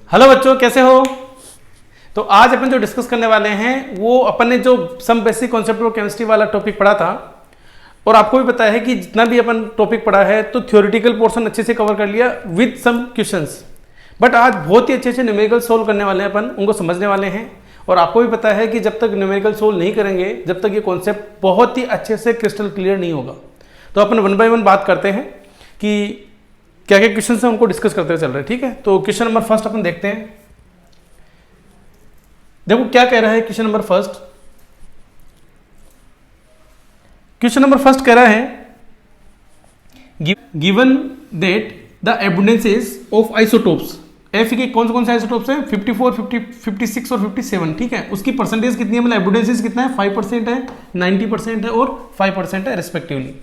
Hello बच्चों, कैसे हो। तो आज अपन जो डिस्कस करने वाले हैं वो अपन ने जो some basic concept of chemistry वाला टॉपिक पढ़ा था, और आपको भी पता है कि जितना भी अपन टॉपिक पढ़ा है तो थ्योरेटिकल पोर्शन अच्छे से कवर कर लिया विद सम क्वेश्चंस। बट आज बहुत ही अच्छे से न्यूमेरिकल सोल्व करने वाले हैं, अपन उनको समझने वाले हैं। और आपको भी पता है कि जब तक न्यूमेरिकल सोल्व नहीं करेंगे, जब तक ये कॉन्सेप्ट बहुत ही अच्छे से क्रिस्टल क्लियर नहीं होगा। तो अपन वन बाय वन बात करते हैं कि क्या क्या क्वेश्चन है, उनको डिस्कस करते हुए चल रहे हैं। ठीक है, तो क्वेश्चन नंबर फर्स्ट अपन देखते हैं। देखो क्या कह रहा है question number first. Question number first कह रहा है given that the abundances of isotopes, F के कौन से आइसोटोप्स हैं, 54, 50, 56 और 57। ठीक है, उसकी परसेंटेज कितनी है, मतलब एबुंडेंसेस कितना है, 5% है, 90% है और 5% है respectively.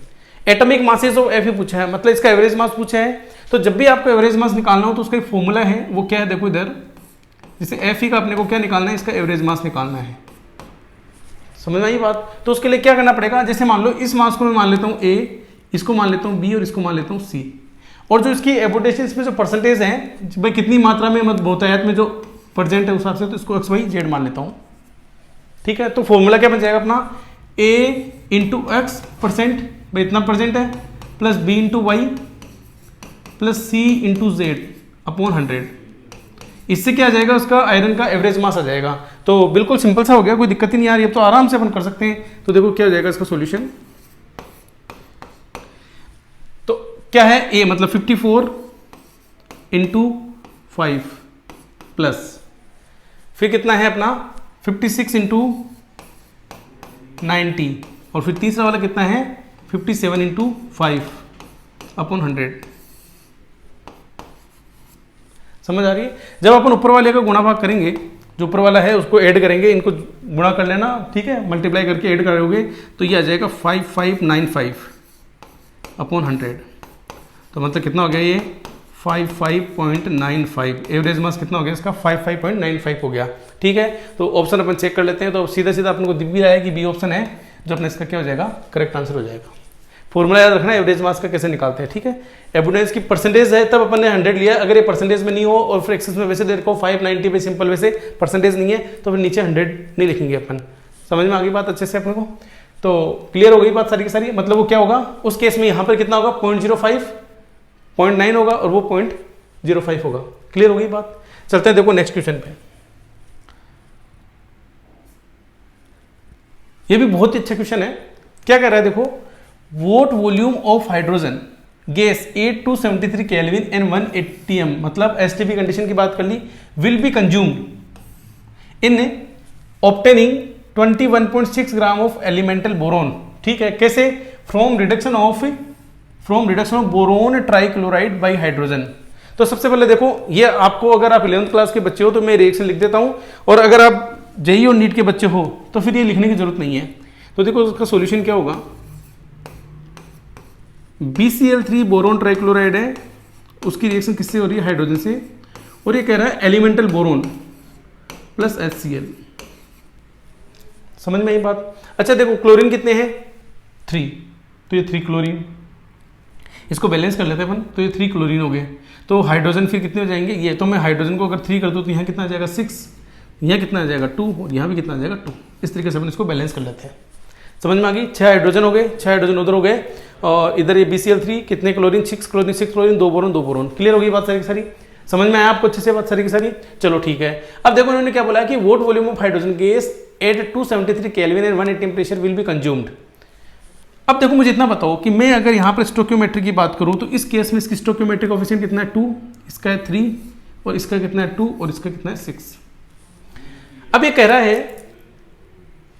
Atomic masses of F पूछा है, मतलब इसका एवरेज मास पूछा है। तो जब भी आपको एवरेज मास निकालना हो तो उसका एक फॉर्मूला है, वो क्या है, देखो इधर, जैसे एफ का अपने को क्या निकालना है, इसका एवरेज मास निकालना है। समझ में आई बात। तो उसके लिए क्या करना पड़ेगा, जैसे मान लो इस मास को मैं मान लेता हूँ ए, इसको मान लेता हूँ बी और इसको मान लेता हूँ सी, और जो इसकी एबोटेशन में जो परसेंटेज है, भाई कितनी मात्रा में मतलब बहुतायत में जो प्रेजेंट है उस हिसाब से, तो इसको एक्स वाई जेड मान लेता हूँ। ठीक है, तो फॉर्मूला क्या बन जाएगा अपना, ए इंटू एक्स परसेंट, भाई इतना परसेंट है, plus B into Y plus C into Z upon 100। इससे क्या आ जाएगा, उसका आयरन का एवरेज मास आ जाएगा। तो बिल्कुल सिंपल सा हो गया, कोई दिक्कत ही नहीं आ रही, अब तो आराम से अपन कर सकते हैं। तो देखो क्या हो जाएगा इसका सॉल्यूशन। तो क्या है, ए मतलब 54 इंटू 5 प्लस फिर कितना है अपना 56 इंटू 90, और फिर तीसरा वाला कितना है 57 इंटू 5 अपॉन 100। समझ आ रही है। जब अपन ऊपर वाले का गुणा भाग करेंगे, जो ऊपर वाला है उसको ऐड करेंगे, इनको गुणा कर लेना, ठीक है, मल्टीप्लाई करके ऐड करोगे तो ये आ जाएगा 5595 अपॉन 100। तो मतलब कितना हो गया ये 55.95। एवरेज मास कितना हो गया इसका 55.95 हो गया। ठीक है, तो ऑप्शन अपन चेक कर लेते हैं। तो सीधा सीधा अपन को दिख भी रहा है कि बी ऑप्शन है जो अपने इसका क्या हो जाएगा, करेक्ट आंसर हो जाएगा। फॉर्मूला याद रखना एवरेज मास का कैसे निकालते हैं। ठीक है, एबुंडेंस की परसेंटेज है तब अपन ने 100 लिया, अगर ये परसेंटेज में नहीं हो और फिर एक्सेस में वैसे दे रखो 590 पे सिंपल, वैसे परसेंटेज नहीं है तो फिर नीचे 100 नहीं लिखेंगे अपन। समझ में आ गई बात अच्छे से अपने को। तो क्लियर हो गई बात सारी की सारी। मतलब वो क्या होगा उस केस में, यहाँ पर कितना होगा 0.05, 0.9 होगा और वो 0.05 होगा। क्लियर हो गई बात। चलते हैं देखो नेक्स्ट क्वेश्चन पे। ये भी बहुत ही अच्छा क्वेश्चन है। क्या कह रहा है देखो, what volume of hydrogen gas 8273 kelvin and 1 atm, मतलब एसटीपी कंडीशन की बात कर ली, will be consumed in obtaining 21.6 gram of elemental boron. ठीक है, कैसे, from reduction of boron trichloride by hydrogen. तो सबसे पहले देखो, ये आपको अगर आप 11th क्लास के बच्चे हो तो मैं रिएक्शन लिख देता हूं, और अगर आप जेईई और नीट के बच्चे हो तो फिर ये लिखने की जरूरत नहीं है। तो देखो उसका सॉल्यूशन क्या होगा, BCl3 बोरोन ट्राइक्लोराइड है, उसकी रिएक्शन किससे हो रही है, हाइड्रोजन से, और ये कह रहा है एलिमेंटल बोरोन प्लस HCl। समझ में आई बात। अच्छा देखो क्लोरीन कितने हैं 3, तो ये 3 क्लोरीन, इसको बैलेंस कर लेते हैं अपन, तो ये 3 क्लोरीन हो गए। तो हाइड्रोजन फिर कितने हो जाएंगे, ये तो मैं हाइड्रोजन को अगर 3 कर दूँ तो यहाँ कितना आ जाएगा 6, यहाँ कितना आ जाएगा 2, और यहाँ भी कितना आ जाएगा 2। इस तरीके से अपन इसको बैलेंस कर लेते हैं। समझ में आ गई। 6 हाइड्रोजन हो गए, 6 हाइड्रोजन उधर हो गए, और इधर ये BCl3 कितने chlorine, 6 chlorine 2 boron 2 boron. Clear हो गई बात सारी की सारी। समझ में आया आपको अच्छे से बात सारी की सारी। चलो ठीक है, अब देखो उन्होंने क्या बोला कि vote volume of hydrogen gas at 273 kelvin and 1 atm temperature will be consumed. अब देखो मुझे इतना बताओ कि मैं अगर यहाँ पर स्टोक्योमेट्री की बात करूँ तो इस केस में इसकी स्टोक्योमेट्रिक कोएफिशिएंट कितना है 2, इसका है 3, और इसका कितना है 2, और इसका कितना है 6। अब ये कह रहा है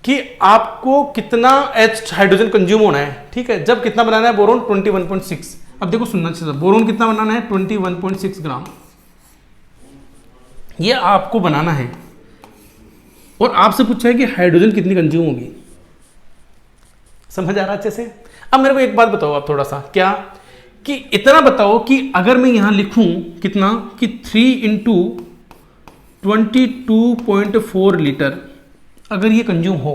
कि आपको कितना H हाइड्रोजन कंज्यूम होना है। ठीक है, जब कितना बनाना है बोरोन 21.6। अब देखो सुनना चाहिए, बोरोन कितना बनाना है 21.6 ग्राम, ये आपको बनाना है, और आपसे पूछा है कि हाइड्रोजन कितनी कंज्यूम होगी। समझ आ रहा अच्छे से। अब मेरे को एक बात बताओ आप थोड़ा सा, क्या कि इतना बताओ कि अगर मैं यहां लिखूं कितना कि 3 इंटू 22.4 लीटर अगर ये कंज्यूम हो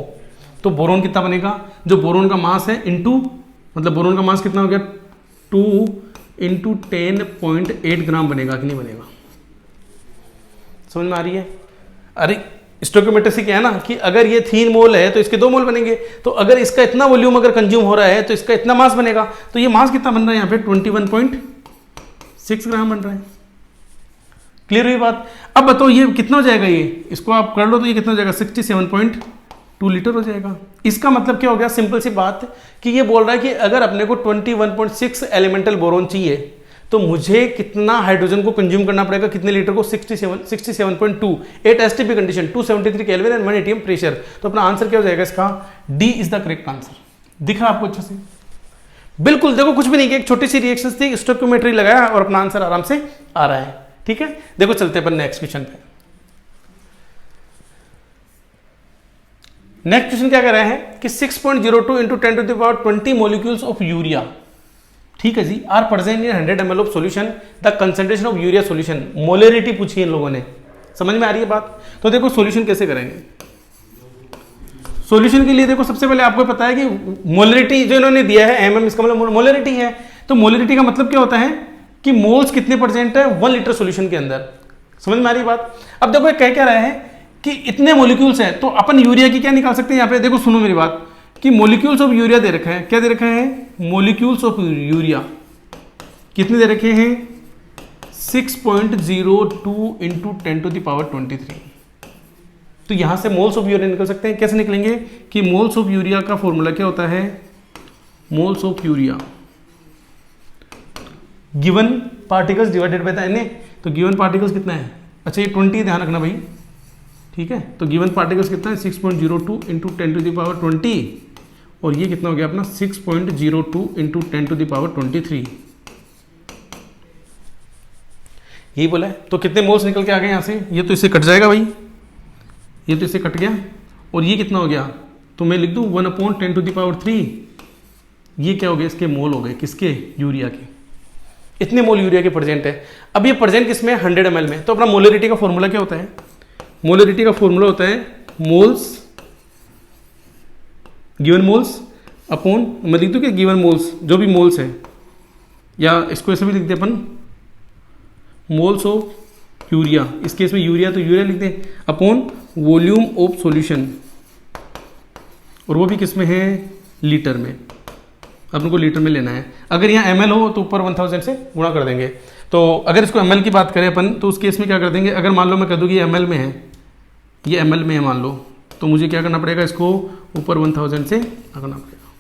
तो बोरोन कितना बनेगा, जो बोरोन का मास है इंटू, मतलब बोरोन का मास कितना हो गया 2 इंटू 10.8 ग्राम बनेगा कि नहीं बनेगा। समझ में आ रही है? अरे स्टोइकियोमेट्री से क्या है ना कि अगर ये 3 मोल है तो इसके 2 मोल बनेंगे, तो अगर इसका इतना वॉल्यूम अगर कंज्यूम हो रहा है तो इसका इतना मास बनेगा। तो ये मास कितना बन रहा है यहाँ पे 21.6 ग्राम बन रहा है। क्लियर हुई बात? अब बताओ ये कितना हो जाएगा, ये इसको आप कर लो तो ये कितना हो जाएगा 67.2 लीटर हो जाएगा। इसका मतलब क्या हो गया, सिंपल सी बात कि ये बोल रहा है कि अगर अपने को 21.6 एलिमेंटल बोरोन चाहिए तो मुझे कितना हाइड्रोजन को कंज्यूम करना पड़ेगा, कितने लीटर को 67.2 8 STP condition 273 kelvin and 1 ATM pressure. तो अपना आंसर क्या हो जाएगा इसका, D is the correct answer. दिख रहा आपको अच्छे से? बिल्कुल, देखो कुछ भी नहीं किया, एक छोटी सी रिएक्शन थी, स्टोइकियोमेट्री लगाया और अपना आंसर आराम से आ रहा है। ठीक है, देखो चलते अपन नेक्स्ट क्वेश्चन पे। नेक्स्ट क्वेश्चन क्या कह रहे हैं कि 6.02 into 10 to the power 20 molecules of urea, ठीक है जी, are present in 100 ml of solution, the concentration of urea solution. Molarity पूछी इन लोगों ने, समझ में आ रही है बात? तो देखो सॉल्यूशन कैसे करेंगे। सॉल्यूशन के लिए देखो सबसे पहले आपको पता है कि मोलरिटी जो इन्होंने दिया है एमएम, इसका मतलब मोलरिटी है। तो मोलरिटी का मतलब क्या होता है कि मोल्स कितने परसेंट है 1 लीटर सॉल्यूशन के अंदर। समझ में आ रही बात? अब देखो कह क्या रहा है कि इतने मॉलिक्यूल्स हैं, तो अपन यूरिया की क्या निकाल सकते हैं यहाँ पे। देखो सुनो मेरी बात कि मॉलिक्यूल्स ऑफ यूरिया दे रखा है, क्या दे रखा है, मॉलिक्यूल्स ऑफ यूरिया कितने दे रखे हैं 6.02 इंटू 10 टू द पावर 23। तो यहां से मोल्स ऑफ यूरिया निकल सकते हैं। कैसे निकलेंगे कि मोल्स ऑफ यूरिया का फॉर्मूला क्या होता है, moles of urea given particles divided by the Na। तो गिवन पार्टिकल्स कितना है, अच्छा ये 20 ध्यान रखना भाई, ठीक है। तो गिवन पार्टिकल्स कितना है 6.02 इंटू 10 टू द पावर 20 और ये कितना हो गया अपना 6.02 इंटू 10 टू द पावर 23, यही बोला है। तो कितने मोल्स निकल के आ गए यहाँ से, ये तो इससे कट जाएगा भाई, ये तो इससे कट गया और ये कितना हो गया, तो मैं लिख दूँ 1/10 टू द पावर 3, ये क्या हो गया इसके मोल हो गए, किसके, यूरिया के। इतने मोल यूरिया के प्रेजेंट है। अब ये प्रेजेंट किसमें 100 ml में। तो अपना मोलरिटी का फॉर्मूला क्या होता है, मोलरिटी का फॉर्मूला होता है मोल्स गिवन मोल्स अपॉन, मैं लिख दूँ कि गिवन मोल्स जो भी मोल्स है, या इसको ऐसे भी लिख दे अपन मोल्स ऑफ यूरिया, इस केस में यूरिया तो यूरिया लिख दें, अपॉन वॉल्यूम ऑफ सॉल्यूशन, और वो भी किस में है, लीटर में। अपन को लीटर में लेना है। अगर यहाँ ml हो तो ऊपर 1000 से गुणा कर देंगे। तो अगर इसको ml की बात करें अपन तो उस केस में क्या कर देंगे, अगर मान लो मैं कह दूँ कि ml में है, ये ml में है मान लो, तो मुझे क्या करना पड़ेगा, इसको ऊपर 1000 से करना पड़ेगा।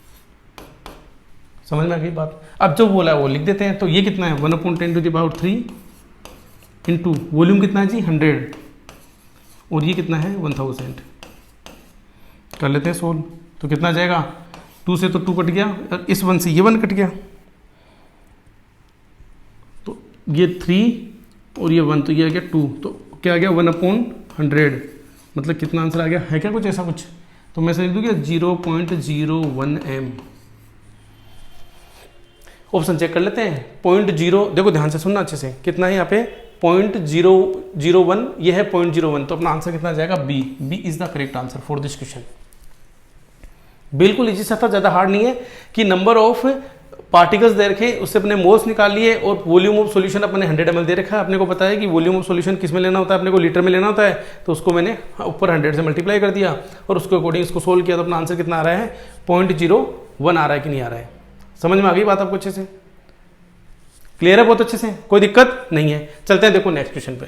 समझ में आ गई बात? अब जो बोला है वो लिख देते हैं। तो ये कितना है 1/10 to the power 3 into volume कितना है जी 100 और ये कितना है 1000। कर लेते हैं सोल्व। तो कितना जाएगा, 2 से तो 2 कट गया और इस 1 से ये 1 कट गया, तो ये 3 और ये 1, तो ये आ गया 2, तो क्या आ गया 1/100, मतलब कितना आंसर आ गया, है क्या कुछ ऐसा कुछ। तो मैं से लिख दूँ क्या 0.01 m। ऑप्शन चेक कर लेते हैं। 0.0, देखो ध्यान से सुनना अच्छे से, कितना है यहाँ पे 0.001, ये है 0.01, तो अपना आंसर कितना आ जाएगा B. B is the correct answer for this question. बिल्कुल इजी सा था, ज़्यादा हार्ड नहीं है कि नंबर ऑफ पार्टिकल्स दे रखे, उससे अपने मोल्स निकाल लिए और वॉल्यूम ऑफ सॉल्यूशन अपने 100 ml दे रखा है। अपने को पता है कि वॉल्यूम ऑफ सॉल्यूशन किस में लेना होता है, अपने को लीटर में लेना होता है, तो उसको मैंने ऊपर 100 से मल्टीप्लाई कर दिया और उसके अकॉर्डिंग इसको सोल्व किया, तो अपना आंसर कितना आ रहा है 0.01 आ रहा है कि नहीं आ रहा है। समझ में आ गई बात आपको अच्छे से, क्लियर है बहुत अच्छे से, कोई दिक्कत नहीं है। चलते हैं देखो नेक्स्ट क्वेश्चन पे।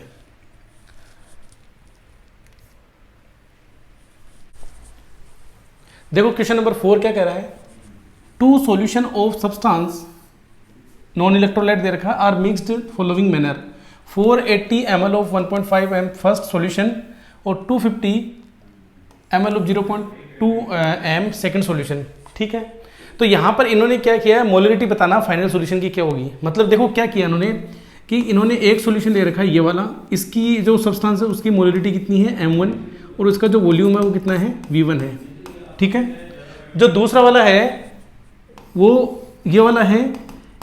देखो क्वेश्चन नंबर 4 क्या कह रहा है, 2 solution of substance non electrolyte दे रखा are mixed following manner, 480 ml of 1.5 m first solution और 250 ml of 0.2 m second solution. ठीक है, तो यहाँ पर इन्होंने क्या किया है, मोलरिटी बताना फाइनल सॉल्यूशन की क्या होगी। मतलब देखो क्या किया इन्होंने कि इन्होंने एक सॉल्यूशन ले रखा है ये वाला, इसकी जो सब्सटेंस है उसकी मोलरिटी कितनी है m1 और उसका जो वॉल्यूम है वो कितना है v1 है। ठीक है, जो दूसरा वाला है वो ये वाला है,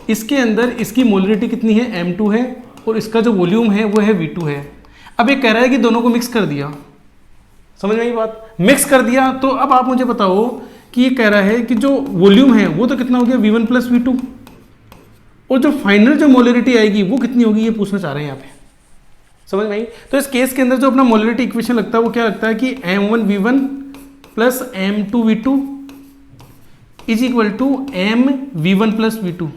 इसके अंदर इसकी मोलरिटी कितनी है m2 है और इसका जो वॉल्यूम है वो है v2 है। अब ये कह रहा है कि दोनों को मिक्स कर दिया, समझ में आई बात, मिक्स कर दिया। तो अब आप मुझे बताओ कि ये कह रहा है कि जो वॉल्यूम है वो तो कितना हो गया v1 प्लस v2 और जो फाइनल जो मोलरिटी आएगी वो कितनी होगी, ये पूछना चाह रहे हैं यहाँ पे। समझ में आई? तो इस केस के अंदर जो अपना मोलरिटी इक्वेशन लगता है वो क्या लगता है कि m1v1 plus m2v2 is equal to mv1 plus v2।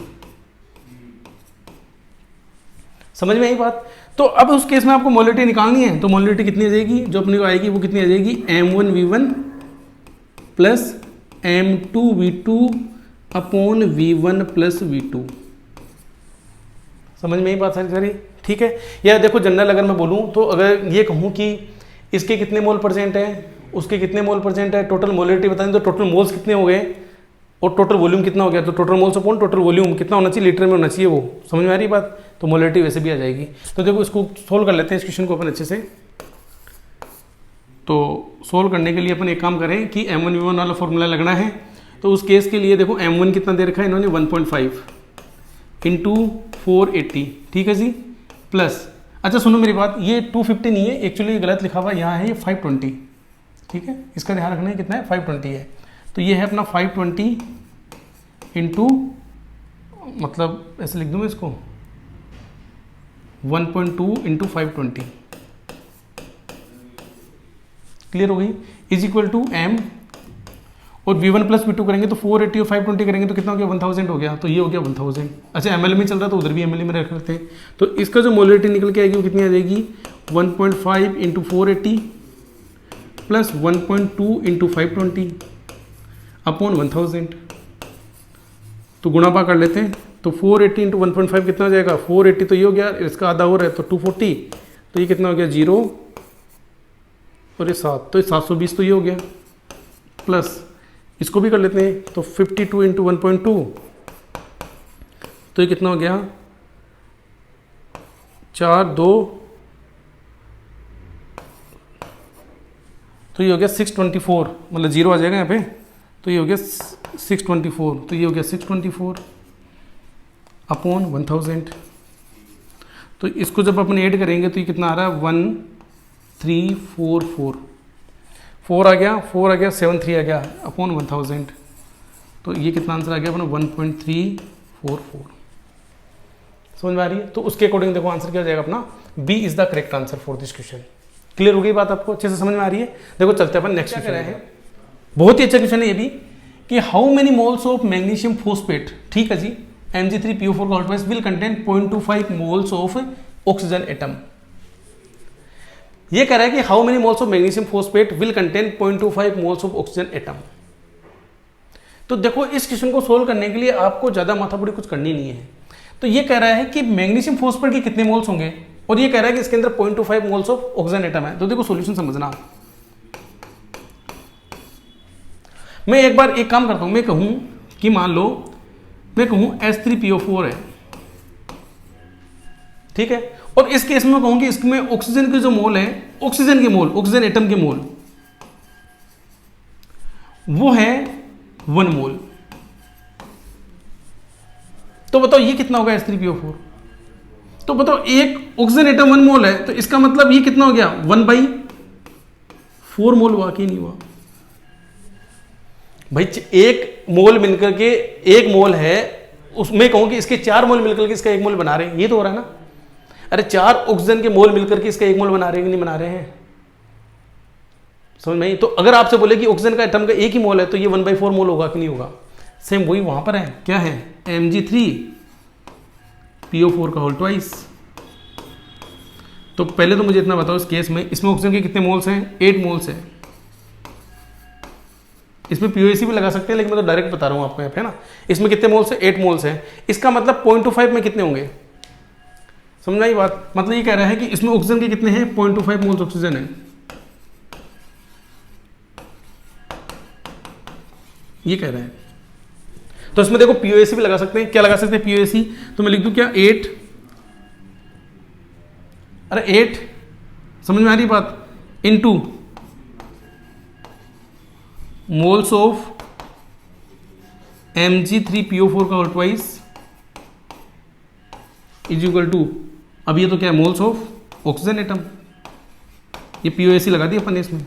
समझ में आई बात? तो अब उस केस में आपको मोलरिटी निकालनी है, तो मोलरिटी कितनी आ जाएगी, जो अपने को आएगी वो कितनी आ जाएगी, m1v1 plus m2v2 upon v1 plus v2। समझ में आई बात सारी? ठीक है। या देखो जनरल अगर मैं बोलूँ तो अगर ये कहूँ कि इसके कितने मोल परसेंट है, उसके कितने मोल परसेंट है, टोटल मोलरिटी बता दें तो टोटल मोल्स कितने हो गए और टोटल वॉल्यूम कितना हो गया, तो total moles upon total volume कितना होना चाहिए, लीटर में होना चाहिए। वो समझ में आ रही बात? तो मोलरिटी वैसे भी आ जाएगी। तो देखो इसको सोल्व कर लेते हैं, इस क्वेश्चन को अपन अच्छे से। तो सोल्व करने के लिए अपन एक काम करें कि m1v1 वाला फॉर्मूला लगना है। तो उस केस के लिए देखो m1 कितना दे रखा है इन्होंने 1.5 इंटू 480, ठीक है जी, प्लस, अच्छा सुनो मेरी बात, ये 250 नहीं है एक्चुअली, गलत लिखा हुआ यहाँ है, ये 520, ठीक है, इसका ध्यान रखना है कितना है, 520 है। तो ये है अपना 520 इंटू, मतलब ऐसे लिख दूँ मैं इसको 1.2 इंटू 520, क्लियर हो गई, इज इक्वल टू m, और v1 प्लस v2 करेंगे तो 480 और 520 करेंगे तो कितना हो गया, 1000 हो गया। तो ये हो गया 1000। अच्छा ml में चल रहा है तो उधर भी ml में रख लेते हैं। तो इसका जो मोलरिटी निकल के आएगी वो कितनी आ जाएगी, 1.5 इंटू 480 प्लस 1.2 इंटू 520 अपॉन 1000। तो गुणापा कर लेते हैं। तो 480 इंटू 1.5 कितना हो जाएगा, 480 तो ये हो गया, इसका आधा और है तो 240, तो ये कितना हो गया 0 और ये 7, तो ये 720 तो ये हो गया, प्लस इसको भी कर लेते हैं। तो 52 इंटू 1.2 तो ये कितना हो गया 4 2, तो ये हो गया 624, मतलब 0 आ जाएगा यहाँ पे, तो ये हो गया 624, तो ये हो गया 624 अपॉन 1000। तो इसको जब अपन ऐड करेंगे तो ये कितना आ रहा है 1344, 4 आ गया 73 आ गया अपॉन 1000। तो ये कितना आंसर आ गया अपना 1.344। समझ में आ रही है? तो उसके अकॉर्डिंग देखो आंसर क्या हो जाएगा अपना, B is the correct answer for this question. Clear हो गई बात आपको, अच्छे से समझ में आ रही है? देखो चलते हैं अपन नेक्स्ट क्वेश्चन है, बहुत ही अच्छा क्वेश्चन है ये भी, कि how many moles of magnesium phosphate, ठीक है जी, Mg3PO4 का ऑल्टवाइज will contain 0.25 moles of oxygen atom. ये कह रहा है कि how many moles of magnesium phosphate will contain 0.25 moles of oxygen atom. तो देखो इस क्वेश्चन को सोल्व करने के लिए आपको ज्यादा माथापुरी कुछ करनी नहीं है। तो ये कह रहा है कि मैग्नीशियम फोस्फेट के कितने मोल्स होंगे, और ये कह रहा है कि इसके अंदर 0.25 मोल्स ऑफ ऑक्सीजन एटम है। तो देखो सॉल्यूशन समझना, मैं एक बार एक काम करता हूं, मैं कहूं कि मान लो मैं कहूं H3PO4 है, ठीक है, और इस केस में मैं कहूं कि इसमें ऑक्सीजन के जो मोल है, ऑक्सीजन के मोल, ऑक्सीजन एटम के मोल वो है 1 मोल। तो बताओ ये कितना होगा H3PO4? तो बताओ एक ऑक्सीजन एटम 1 मोल है, तो इसका मतलब ये कितना हो गया 1/4 मोल हुआ कि नहीं हुआ भाई? एक मोल मिलकर के 1 मोल है, उसमें कहूं कि इसके 4 मोल मिलकर के इसका 1 मोल बना रहे हैं, ये तो हो रहा है ना। अरे 4 ऑक्सीजन के मोल मिलकर के इसका 1 मोल बना रहे हैं कि नहीं बना रहे हैं? समझ में? तो अगर आपसे बोले कि ऑक्सीजन का एटम का 1 ही मोल है तो ये 1/4 मोल होगा कि नहीं होगा? सेम वही वहां पर है, क्या है, Mg3PO4 का होल ट्वाइस। तो पहले तो मुझे इतना बताओ, इस केस में इसमें ऑक्सीजन के कितने मोल्स हैं, 8 मोल्स हैं। इसमें POAC भी लगा सकते हैं, लेकिन मैं तो डायरेक्ट बता रहा हूं आपको यहाँ पे ना। इसमें कितने मोल्स है, 8 मोल्स हैं। इसका मतलब 0.25 में कितने होंगे, समझ आई बात? मतलब ये कह रहा है कि इसमें ऑक्सीजन के कितने हैं, 0.25 मोल्स ऑक्सीजन है, ये कह रहा है। तो इसमें देखो POAC भी लगा सकते हैं, क्या लगा सकते हैं POAC? तो मैं लिख दूं क्या 8, अरे 8, समझ में आ रही बात, इनटू मोल्स ऑफ Mg3PO4 का whole twice is equal to, अब ये तो क्या है, मोल्स ऑफ ऑक्सीजन एटम, ये POAC लगा दी अपन ने इसमें।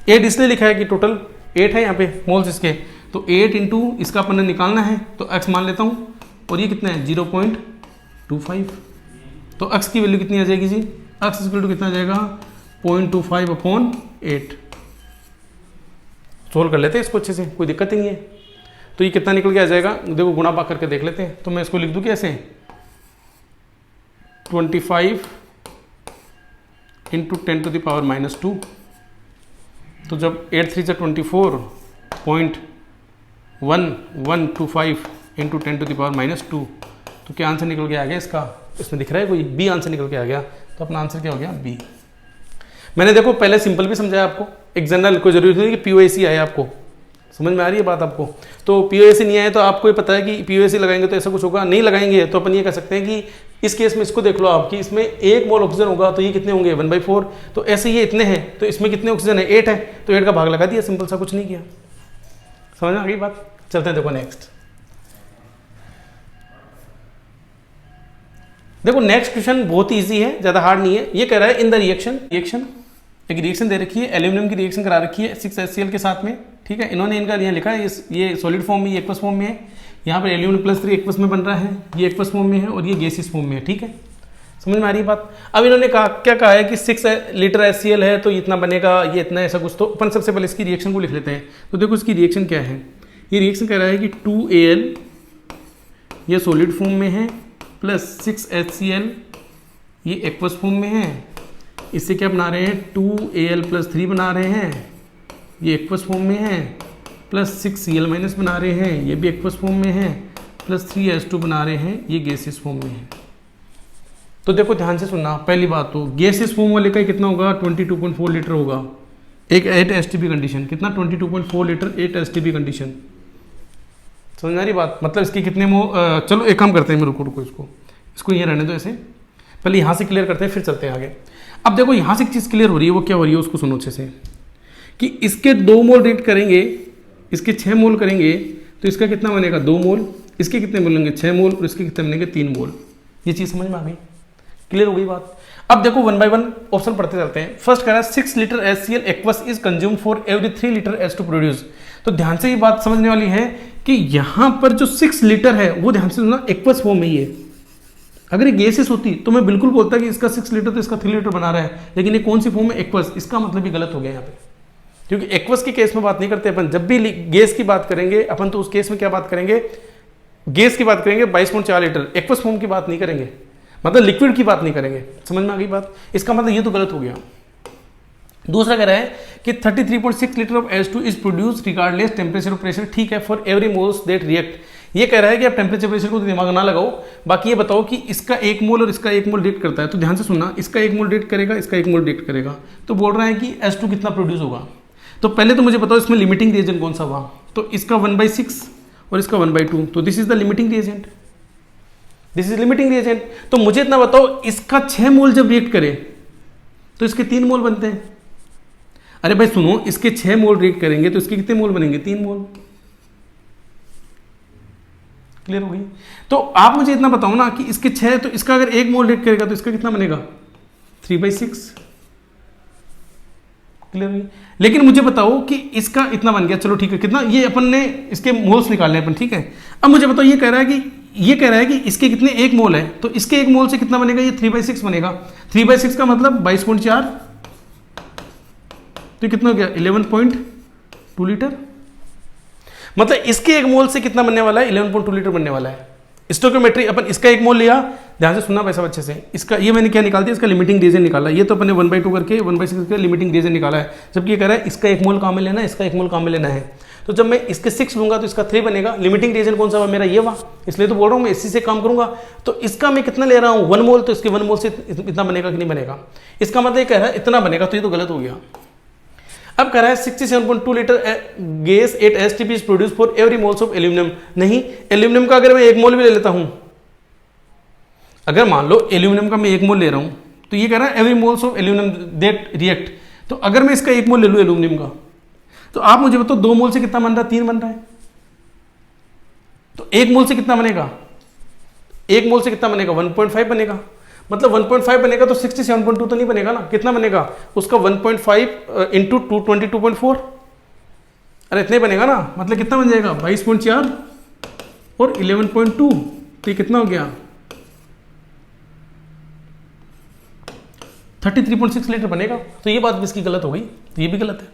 8 इसलिए लिखा है कि टोटल 8 है यहाँ पे मोल्स इसके, तो 8 इंटू इसका अपन ने निकालना है, तो x मान लेता हूँ, और ये कितना है 0.25, 0.25। तो अक्स की वैल्यू कितनी आ जाएगी जी, अक्स इक्वल टू कितना आ जाएगा 0.25/8। सोल्व कर लेते हैं इसको अच्छे से, कोई दिक्कत ही नहीं है। तो ये कितना निकल के आ जाएगा, देखो गुणा भाग करके देख लेते हैं। तो मैं इसको लिख दूं कैसे, 25 इंटू 10⁻⁻²। तो जब 8 3 से 24.1125 इंटू 10⁻⁻², तो क्या आंसर निकल के आ गया इसका, इसमें दिख रहा है कोई बी आंसर निकल के आ गया। तो अपना आंसर क्या हो गया, बी। मैंने देखो पहले सिंपल भी समझाया आपको, एक जनरल, कोई जरूरी नहीं कि पीओएसी आए, आपको समझ में आ रही है बात आपको। तो पीओएसी नहीं आए तो आपको ये पता है कि पीओएसी लगाएंगे तो ऐसा कुछ होगा, नहीं लगाएंगे तो अपन ये कह सकते हैं कि इस केस में इसको देख लो आप कि इसमें 1 मोल ऑक्सीजन होगा तो ये कितने होंगे 1/4। तो ऐसे ये इतने हैं तो इसमें कितने ऑक्सीजन है 8 है, तो 8 का भाग लगा दिया, सिंपल सा, कुछ नहीं किया। समझ में आ गई बात। चलते हैं देखो नेक्स्ट। देखो नेक्स्ट क्वेश्चन बहुत इजी है, ज्यादा हार्ड नहीं है। ये कह रहा है इन द रिएक्शन एक रिएक्शन दे रखी है, एल्यूमिनियम की रिएक्शन करा रखी है 6HCl के साथ में, ठीक है। इन्होंने इनका यहाँ लिखा है, ये सॉलिड फॉर्म में, ये एक्वस फॉर्म में है। यहाँ पर एल्यूमिनियम +3 एक्वस में बन रहा है, ये एक्वस फॉर्म में है और ये गैसियस फॉर्म में है, ठीक है। समझ में आ रही है बात। अब इन्होंने कहा, क्या कहा है कि 6 लीटर HCl है तो इतना बनेगा, ये इतना, ऐसा कुछ। तो अपन सबसे पहले इसकी रिएक्शन को लिख लेते हैं। तो देखो इसकी रिएक्शन क्या है, ये रिएक्शन कह रहा है कि 2Al ये सॉलिड फॉर्म में है प्लस 6HCl ये एक्वस फॉर्म में है। इससे क्या बना रहे हैं, 2Al+3 बना रहे हैं, ये एक्वस फॉर्म में है, प्लस 6Cl- बना रहे हैं, ये भी एक्वस फॉर्म में है, प्लस 3H2 बना रहे हैं, ये गैसियस फॉर्म में है। तो देखो ध्यान से सुनना, पहली बात तो गैसियस फॉर्म वाले का कितना होगा, 22.4 लीटर होगा, एक 8 STP कंडीशन। कितना, 22.4 लीटर 8 STP कंडीशन। समझ आ रही बात। मतलब इसके कितने चलो एक काम करते हैं, मैं रुको इसको ये रहने दो ऐसे, पहले यहाँ से क्लियर करते हैं फिर चलते हैं आगे। अब देखो यहाँ से एक चीज़ क्लियर हो रही है, वो क्या हो रही है उसको सुनो अच्छे से, कि इसके 2 मोल रिएक्ट करेंगे, इसके 6 मोल करेंगे तो इसका कितना बनेगा 2 मोल, इसके कितने बनेंगे 6 मोल और इसके कितने बनेंगे 3 मोल। ये चीज़ समझ में आ गई, क्लियर हो गई बात। अब देखो 1 by 1 ऑप्शन पढ़ते चलते हैं। फर्स्ट कह रहा है 6 litre HCl aqueous is consume for every 3 litre H2 produce. तो ध्यान से ये बात समझने वाली है कि यहाँ पर जो 6 लीटर है वो ध्यान से सुनना एक्वस फॉर्म में ही है। अगर ये गैसेस होती तो मैं बिल्कुल बोलता कि इसका 6 लीटर तो इसका 3 लीटर बना रहा है, लेकिन ये कौन सी फॉर्म है, एक्वस। इसका मतलब ये गलत हो गया यहाँ पे, क्योंकि एक्वस के केस में बात नहीं करते अपन। जब भी गैस की बात करेंगे अपन तो उस केस में क्या बात करेंगे, गैस की बात करेंगे 22.4 लीटर, एक्वस फॉर्म की बात नहीं करेंगे, मतलब लिक्विड की बात नहीं करेंगे। समझ में आ गई बात। इसका मतलब ये तो गलत हो गया। दूसरा कह रहा है कि 33.6 litre of H2 is produce regardless temperature और प्रेशर, ठीक है, for every moles that react. ये कह रहा है कि आप टेम्परेचर प्रेशर को तो दिमाग ना लगाओ, बाकी ये बताओ कि इसका 1 मोल और इसका 1 मोल रिएक्ट करता है। तो ध्यान से सुनना, इसका 1 मोल रिएक्ट करेगा, इसका 1 मोल रिएक्ट करेगा, तो बोल रहा है कि H2 कितना प्रोड्यूस होगा। तो पहले तो मुझे बताओ इसमें लिमिटिंग रिएजेंट कौन सा हुआ। तो इसका 1/6 और इसका 1/2, तो this is the limiting reagent, this is limiting reagent. तो मुझे इतना बताओ, इसका 6 मोल जब रिएक्ट करे तो इसके 3 मोल बनते हैं। अरे भाई सुनो, इसके 6 मोल रिएक्ट करेंगे तो इसके कितने मोल बनेंगे, 3 मोल। क्लियर हो गई। तो आप मुझे इतना बताओ ना कि इसके 6, तो इसका अगर 1 मोल रिएक्ट करेगा तो इसका कितना बनेगा 3/6। क्लियर हो गई। लेकिन मुझे बताओ कि इसका इतना बन गया, चलो ठीक है, कितना, ये अपन ने इसके मोल्स निकालने अपन, ठीक है। अब मुझे बताओ, ये कह रहा है कि इसके कितने 1 मोल है, तो इसके 1 मोल से कितना बनेगा, ये 3/6 बनेगा। 3/6 का मतलब 22.4, तो कितना हो गया 11.2 लीटर। मतलब इसके 1 मोल से कितना बनने वाला है, 11.2 लीटर बनने वाला है। स्टोइकियोमेट्री अपन इसका 1 मोल लिया, ध्यान से सुनना पैसा अच्छे से, इसका ये मैंने क्या निकाल दिया, इसका लिमिटिंग रिएजेंट निकाला। ये तो अपन ने 1/2 करके 1/6 करके लिमिटिंग रिएजेंट निकाला है। जबकि ये कह रहा है इसका 1 मोल काम में लेना है, इसका 1 मोल काम में लेना है। तो जब मैं इसके 6 लूंगा तो इसका 3 बनेगा। लिमिटिंग रिएजेंट कौन सा हुआ मेरा, ये हुआ, इसलिए तो बोल रहा हूँ मैं इसी से काम करूंगा। तो इसका मैं कितना ले रहा हूँ 1 मोल, तो इसके 1 मोल से इतना बनेगा कि नहीं बनेगा। इसका मतलब ये कह रहा है इतना बनेगा, तो ये तो गलत हो गया। अब कह रहा है 67.2 litre gas 8 STP is produce for every moles of aluminium. नहीं, एल्यूमिनियम का अगर मैं 1 मोल भी ले लेता हूं, अगर मान लो एल्यूमिनियम का मैं 1 मोल ले रहा हूं, तो ये कह रहा है every moles of aluminium that react. तो अगर मैं इसका 1 मोल ले लूं एल्यूमिनियम का, तो आप मुझे बताओ 2 मोल से कितना बन रहा है, 3 बन रहा है। तो 1 मोल से कितना बनेगा, 1 मोल से कितना बनेगा 1.5 बनेगा। मतलब 1.5 बनेगा तो 67.2 तो नहीं बनेगा ना, कितना बनेगा उसका 1.5 इंटू 22.4, अरे इतने बनेगा ना। मतलब कितना बन जाएगा 22.4 और 11.2, तो ये कितना हो गया 33.6 लीटर बनेगा। तो ये बात भी इसकी गलत हो गई, तो ये भी गलत है।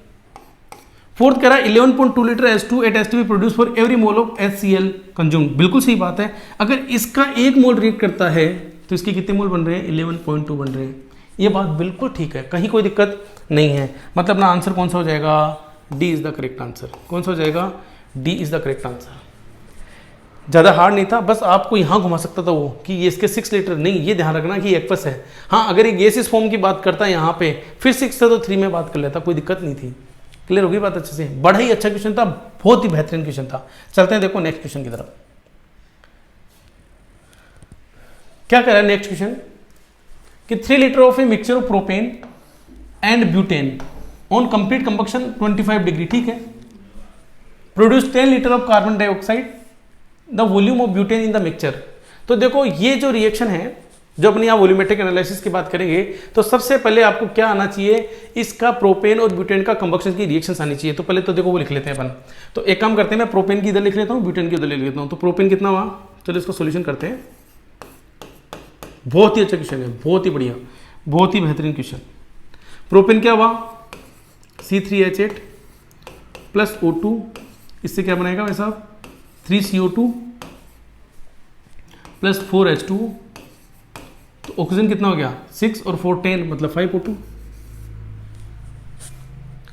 फोर्थ कह रहा है 11.2 litre H2 at H2 produce for every mole of HCl consumed. बिल्कुल सही बात है। अगर इसका एक मोल रिएक्ट करता है तो इसके कितने मोल बन रहे हैं? 11.2 बन रहे हैं। ये बात बिल्कुल ठीक है, कहीं कोई दिक्कत नहीं है। मतलब अपना आंसर कौन सा हो जाएगा? D is the correct answer. कौन सा हो जाएगा? D is the correct answer. ज़्यादा हार्ड नहीं था, बस आपको यहाँ घुमा सकता था वो कि ये इसके 6 लीटर नहीं, ये ध्यान रखना कि एक्वस है। हाँ, अगर ये गैसियस फॉर्म की बात करता है यहाँ पे, फिर 6 था तो 3 में बात कर लेता, कोई दिक्कत नहीं थी। क्लियर होगी बात अच्छे से? बड़ा ही अच्छा क्वेश्चन था, बहुत ही बेहतरीन क्वेश्चन था। चलते हैं देखो नेक्स्ट क्वेश्चन की तरफ। क्या कह रहा है नेक्स्ट क्वेश्चन कि 3 litre of a mixture of propane and butane on complete combustion 25 degree, ठीक है, produce 10 litre of carbon dioxide, the volume of butane in the mixture. तो देखो ये जो रिएक्शन है, जो अपनी यहाँ वॉल्यूमेट्रिक एनालिसिस की बात करेंगे, तो सबसे पहले आपको क्या आना चाहिए? इसका प्रोपेन और ब्यूटेन का कंबक्शन की रिएक्शन आनी चाहिए। तो पहले तो देखो वो लिख लेते हैं अपन। तो एक काम करते हैं, मैं प्रोपेन की इधर लिख लेता हूँ, ब्यूटेन की उधर लिख लेता हूँ। तो प्रोपेन कितना हुआ? चलो इसको सोल्यूशन करते हैं। बहुत ही अच्छा क्वेश्चन है, बहुत ही बढ़िया, बहुत ही बेहतरीन क्वेश्चन। प्रोपेन क्या हुआ? C3H8 प्लस O2, इससे क्या बनेगा भाई साहब? 3CO2 plus 4H2। तो ऑक्सीजन कितना हो गया? 6 और 4 10, मतलब 5O2।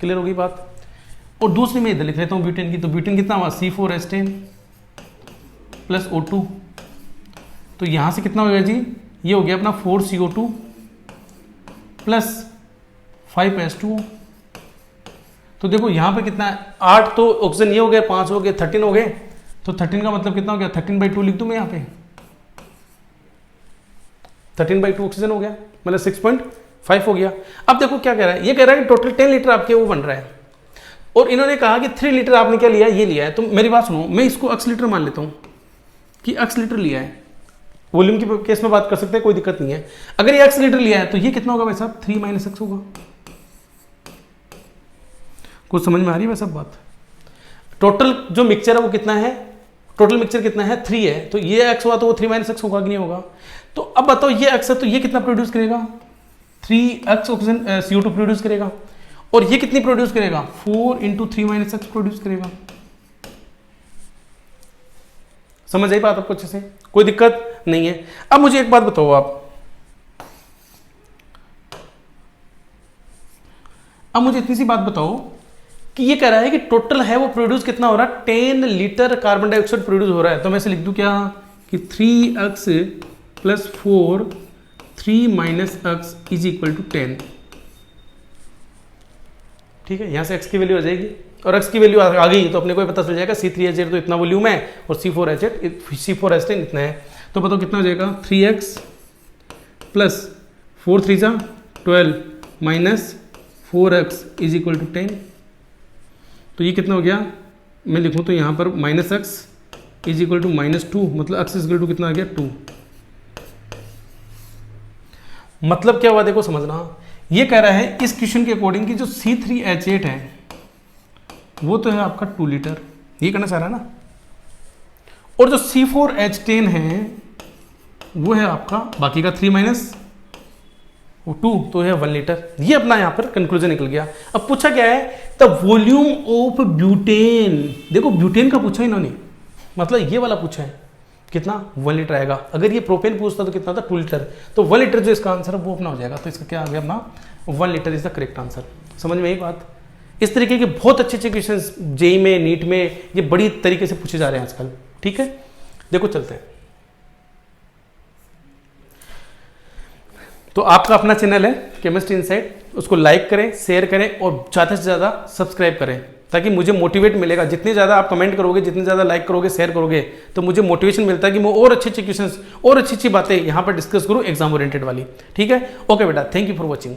क्लियर होगी बात? और दूसरी में इधर लिख लेता हूँ ब्यूटेन की। तो ब्यूटेन कितना हुआ? C4H10 plus O2। तो यहां से कितना हो गया जी? ये हो गया अपना 4CO2 प्लस 5H2। तो देखो यहां पे कितना है? 8 तो ऑक्सीजन ये हो गए, 5 हो गए, 13 हो गए। तो 13 का मतलब कितना हो गया? 13/2 लिख दूं मैं यहाँ पे। 13/2 ऑक्सीजन हो गया, मतलब 6.5 हो गया। अब देखो क्या कह रहा है, ये कह रहा है कि टोटल 10 लीटर आपके वो बन रहा है, और इन्होंने कहा कि 3 लीटर आपने क्या लिया? ये लिया है। तो मेरी बात सुनो, मैं इसको एक्स लीटर मान लेता हूं कि एक्स लीटर लिया है। वॉल्यूम के केस में बात कर सकते हैं, कोई दिक्कत नहीं है। अगर ये एक्स लीटर लिया है तो ये कितना होगा भाई साहब? 3 - x होगा। कुछ समझ में आ रही है भाई साहब बात? टोटल जो मिक्सचर है वो कितना है? टोटल मिक्सचर कितना है? 3 है। तो ये x हुआ तो वो 3 - x होगा कि नहीं होगा? तो अब बताओ ये x है तो ये कितना प्रोड्यूस करेगा? 3x ऑक्सीजन CO2 प्रोड्यूस करेगा। और ये कितनी प्रोड्यूस करेगा? 4 × 3 - x प्रोड्यूस करेगा। समझ आई बात आपको अच्छे से? कोई दिक्कत नहीं है। अब मुझे एक बात बताओ आप, अब मुझे इतनी सी बात बताओ कि ये कह रहा है कि टोटल है वो प्रोड्यूस कितना हो रहा है? 10 लीटर कार्बन डाइऑक्साइड प्रोड्यूस हो रहा है। तो मैं इसे लिख दूं क्या कि 3x + 4 3 - x = 10। ठीक है, यहां से x की वैल्यू आ जाएगी, और x की वैल्यू आ गई तो अपने को पता चल जाएगा C3H8 तो इतना वॉल्यूम है और C4H10 इतना है। तो बताओ कितना हो जाएगा? 3x + 4 3 12 - 4x = 10। तो ये कितना हो गया? मैं लिखूं तो यहाँ पर -x = -2, मतलब x = कितना आ गया? 2। मतलब क्या हुआ देखो समझना, ये कह रहा है इस क्वेश्चन के अकॉर्डिंग कि जो C3H8 है वो तो है आपका 2 लीटर, ये कहना चाह रहा है ना, और जो C4H10 है वो है आपका बाकी का 3 - 2 तो है 1 लीटर। ये अपना यहाँ पर कंक्लूजन निकल गया। अब पूछा क्या है? The volume of butane. देखो ब्यूटेन का पूछा इन्होंने, मतलब ये वाला पूछा है, कितना? 1 लीटर आएगा। अगर ये प्रोपेन पूछता तो कितना था? 2 लीटर। तो 1 लीटर जो इसका आंसर है वो अपना हो जाएगा। तो इसका क्या आ गया अपना? 1 litre is the correct answer. समझ में आई बात? इस तरीके के बहुत अच्छे अच्छे क्वेश्चन जेई में, नीट में ये बड़ी तरीके से पूछे जा रहे हैं आजकल। ठीक है, देखो चलते हैं। तो आपका अपना चैनल है केमिस्ट्री इनसाइट, उसको लाइक करें, शेयर करें और ज़्यादा से ज़्यादा सब्सक्राइब करें, ताकि मुझे मोटिवेट मिलेगा। जितने ज़्यादा आप कमेंट करोगे, जितने ज़्यादा लाइक करोगे, शेयर करोगे, तो मुझे मोटिवेशन मिलता है कि मैं और अच्छे अच्छे क्वेश्चंस और अच्छी अच्छी बातें यहाँ पर डिस्कस करूँ एग्जाम ओरिएंटेड वाली। ठीक है, ओके बेटा, थैंक यू फॉर वॉचिंग।